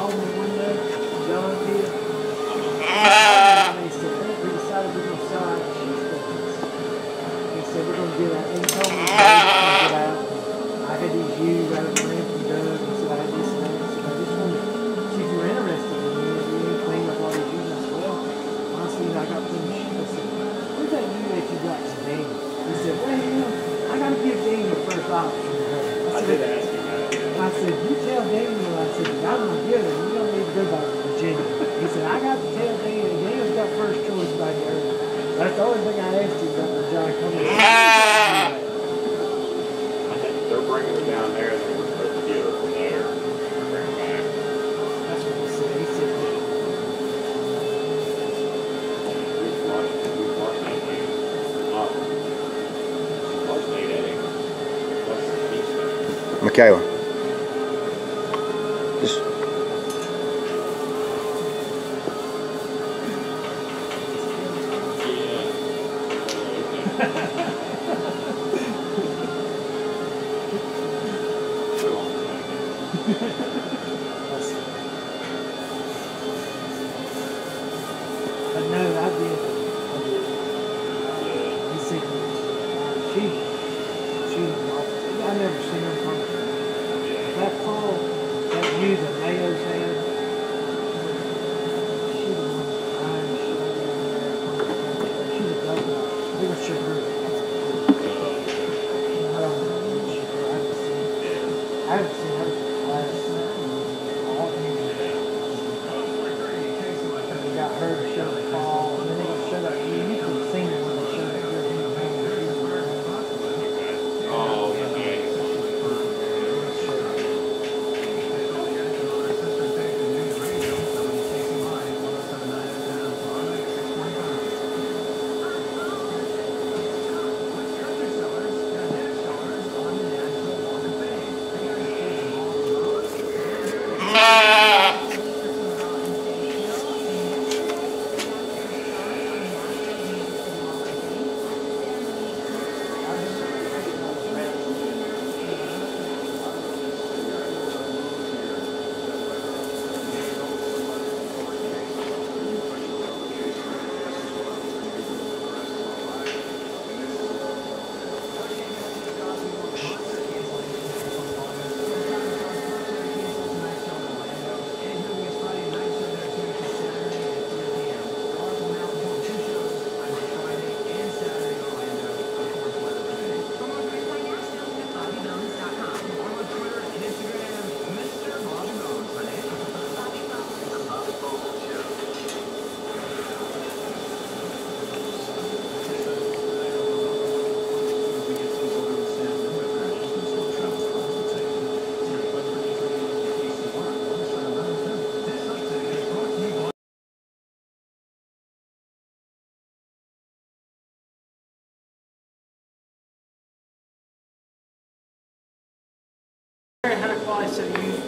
called me one day, John did. And they said, hey, we decided we're going to sell out sheep business. He said, we're going to get out. And he told me we're going to get out. I had these ewes out of the rim from Doug. He said, I had this and that. He said, I just wanted to see if you were interested in me. If you ain't clean with all these ewes. I said, well, honestly, I got plenty of sheep. I said, where's that ewe that you got today? He said, well, you know, I got to give Daniel the first option. I did ask him that. I said, you tell Daniel, I said, I'm going to give him. You don't need to go back to Virginia. He said, I got to tell Daniel. Daniel's got first choice back there. That's the only thing I asked you about when John coming in. They're bringing it down there, and then we're supposed to get her from there and bring it back. That's what he said. He said, We've watched that game. She's watched 8 eggs. That's the beast there. Michaela. Just. but no, I did. He said, she I never seen her from that fall, that view that Mayo's had. She was one crying, she's a double. We're gonna show her. I don't know. I haven't seen her since they got her to show the fall, and then they gonna show that. You could have seen it when they showed it. Oh, okay. Very high quality set of ewes.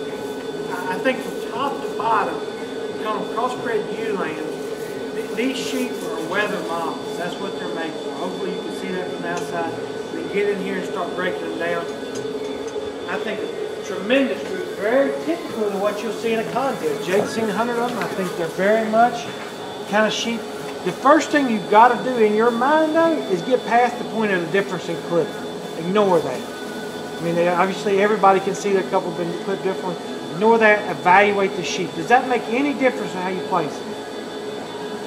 I think from top to bottom, we call them crossbred ewe lambs. These sheep are weather models. That's what they're made for. Hopefully you can see that from the outside. We get in here and start breaking them down. I think a tremendous group, very typical of what you'll see in a contest. Jake's seen 100 of them. I think they're very much kind of sheep. The first thing you've got to do in your mind though is get past the point of the difference in clip. Ignore that. I mean, obviously everybody can see that a couple have been clipped differently. Ignore that, evaluate the sheep. Does that make any difference in how you place it?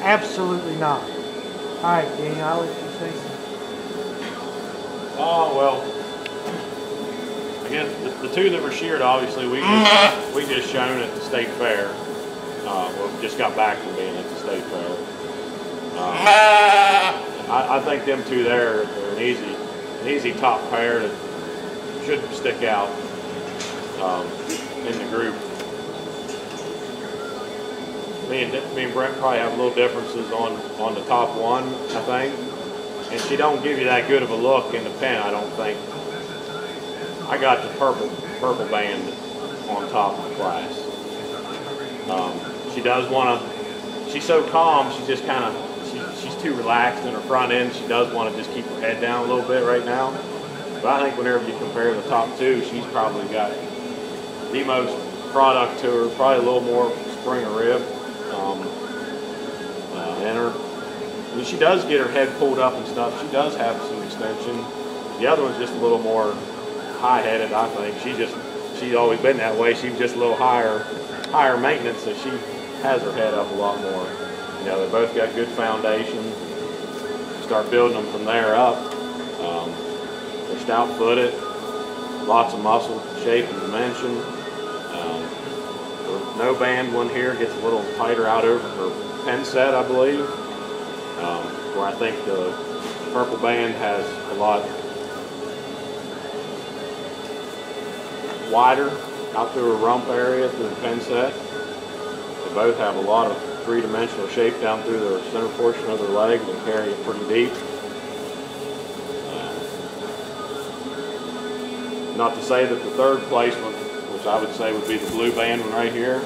Absolutely not. All right, Daniel, I'll let you say something. Oh, well, I guess the two that were sheared, obviously, we just shown at the state fair. Well, just got back from being at the state fair. I think them two there are an easy top pair that should stick out in the group. Me and Brent probably have little differences on the top one, I think. And she don't give you that good of a look in the pen, I don't think. I got the purple band on top of the class. She does want to, she's so calm, she just kind of, she's too relaxed in her front end. She does want to just keep her head down a little bit right now. But I think whenever you compare the top two, she's probably got the most product to her, probably a little more spring or rib in her. I mean, she does get her head pulled up and stuff. She does have some extension. The other one's just a little more high-headed, I think. She's always been that way. She's just a little higher maintenance, so she has her head up a lot more. You know, they both got good foundation. Start building them from there up. They're stout-footed, lots of muscle, shape, and dimension. The no band one here gets a little tighter out over her pen set, I believe. Where I think the purple band has a lot wider out through her rump area through the pen set. They both have a lot of three-dimensional shape down through the center portion of their legs and carry it pretty deep. Not to say that the third place one, which I would say would be the blue band one right here,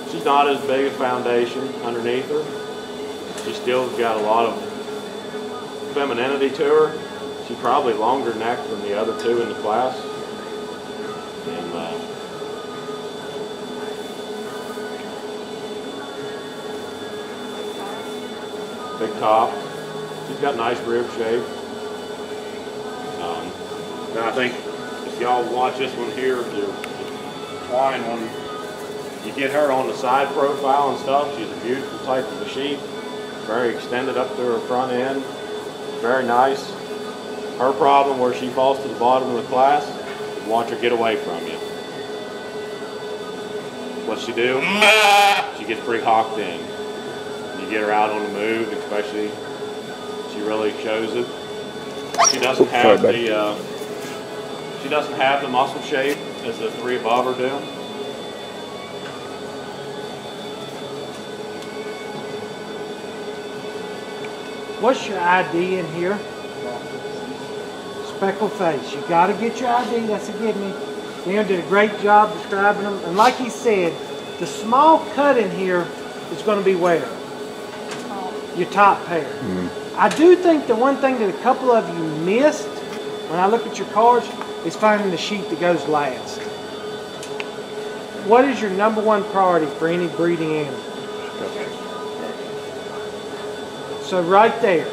she's not as big a foundation underneath her. She still got a lot of femininity to her. She's probably longer neck than the other two in the class. And big top. She's got nice rib shape. And I think if y'all watch this one here, the twine one, you get her on the side profile and stuff. She's a beautiful type of a sheep. Very extended up to her front end. Very nice. Her problem where she falls to the bottom of the class, watch her get away from you. What she do? She gets pretty hawked in. You get her out on the move, especially she really shows it. She doesn't have the muscle shape as the three above her do. What's your ID in here? Speckled face. You got to get your ID. That's a give me. Dan did a great job describing them. And like he said, the small cut in here is going to be where? Your top pair. I do think the one thing that a couple of you missed when I look at your cards is finding the sheep that goes last. What is your #1 priority for any breeding animal? So right there,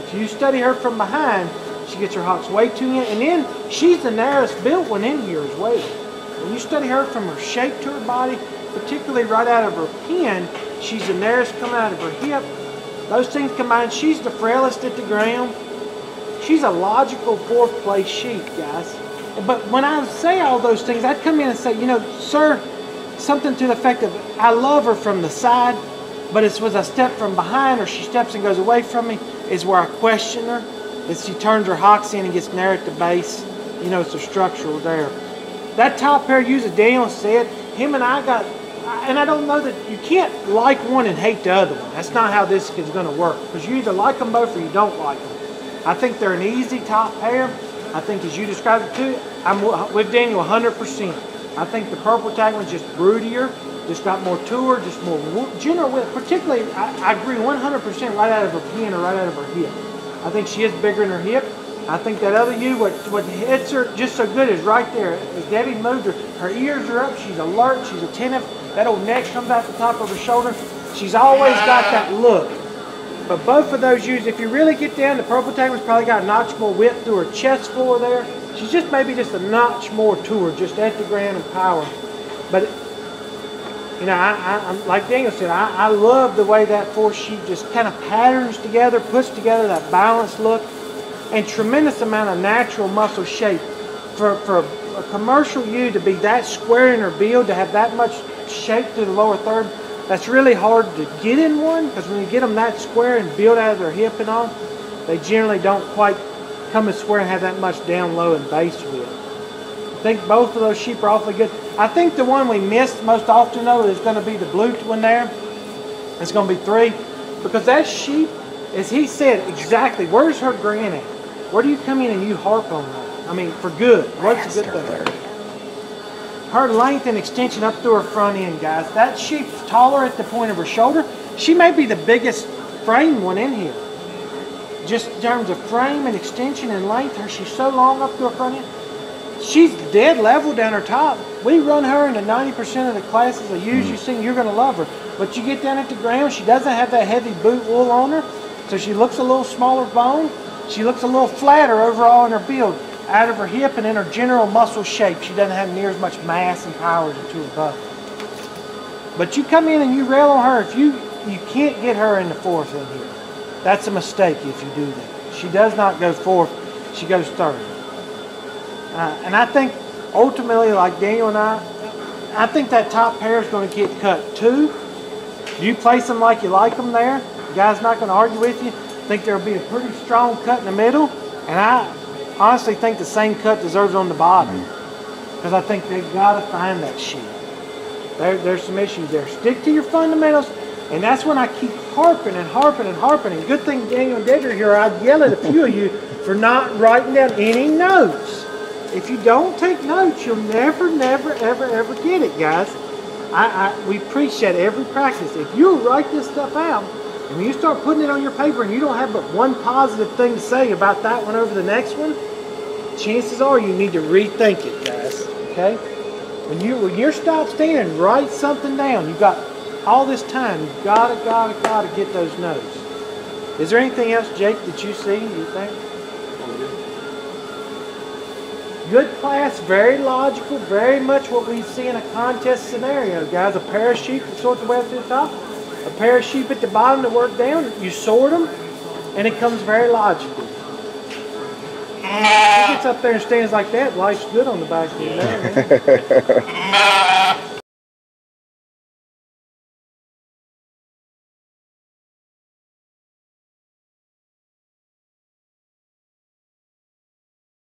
if you study her from behind, she gets her hocks way too in, and then she's the narrowest built one in here as well. When you study her from her shape to her body, particularly right out of her pen, she's the narrowest coming out of her hip. Those things combined, she's the frailest at the ground. She's a logical 4th place sheep, guys. But when I say all those things, I'd come in and say, you know, sir, something to the effect of, I love her from the side, but it's when I step from behind or she steps and goes away from me is where I question her. As she turns her hocks in and gets narrow at the base, you know, it's a structural there. That top pair, as Daniel said, him and I got, and I don't know that you can't like one and hate the other one. That's not how this is going to work, because you either like them both or you don't like them. I think they're an easy top pair. I think as you described it too, I'm with Daniel 100%. I think the purple tag one's just broodier, just got more to her, just more general width. Particularly, I agree 100% right out of her pen or right out of her hip. I think she is bigger in her hip. I think that other ewe, what hits her just so good is right there. As Debbie moved her ears are up, she's alert, she's attentive. That old neck comes out the top of her shoulder. She's always got that look. But both of those ewes, if you really get down, the purple tag one's probably got a notch more width through her chest floor there. She's just maybe just a notch more to her, just at the ground and power. But, you know, I'm like Daniel said, I love the way that 4 sheep just kind of patterns together, puts together that balanced look, and tremendous amount of natural muscle shape. For a commercial ewe to be that square in her build, to have that much shape through the lower third, that's really hard to get in one, because when you get them that square and build out of their hip and all, they generally don't quite come as square and have that much down low and base width. I think both of those sheep are awfully good. I think the one we missed most often though is going to be the blue one there. It's going to be 3, because that sheep, as he said exactly, where's her grin at? Where do you come in and you harp on her? I mean, for good. What's a good thing? Her length and extension up through her front end, guys. That sheep's taller at the point of her shoulder. She may be the biggest frame one in here. Just in terms of frame and extension and length, she's so long up through her front end. she's dead level down her top. We run her into 90% of the classes of ewes you see, you're going to love her. But you get down at the ground, she doesn't have that heavy boot wool on her, so she looks a little smaller bone. She looks a little flatter overall in her build, out of her hip and in her general muscle shape. She doesn't have near as much mass and power to her butt. But you come in and you rail on her, if you can't get her in the fourth in here. That's a mistake if you do that. She does not go fourth, she goes third. And I think ultimately, like Daniel and I think that top pair is going to get cut too. You place them like you like them there. The guy's not going to argue with you. I think there'll be a pretty strong cut in the middle. And I honestly think the same cut deserves on the bottom. Because I think they've got to find that sheep. There's some issues there. Stick to your fundamentals. And that's when I keep harping and harping and harping. And good thing Daniel and Dave are here. I'd yell at a few of you for not writing down any notes. If you don't take notes, you'll never, never, ever, ever get it, guys. We preach that every practice. If you write this stuff out, and when you start putting it on your paper and you don't have but one positive thing to say about that one over the next one, chances are you need to rethink it, guys. Okay? When you're stop standing, write something down. You've got all this time. You've gotta get those notes. Is there anything else, Jake, that you see, you think? Good class, very logical, very much what we see in a contest scenario, guys. A pair of sheep that sorts the way up to the top, a pair of sheep at the bottom to work down. You sort them, and it comes very logical. If he gets up there and stands like that, life's good on the back of your man.